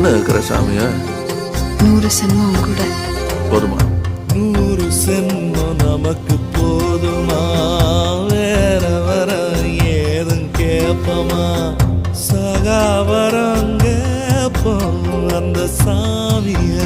என்ன இருக்கிற சாமிய 100 சென்மம் கூட போதுமா? 100 சென்மம் நமக்கு போதுமா? வேற வர ஏதும் கேப்பமா? சகாவரம் கேப்போம் அந்த சாமிய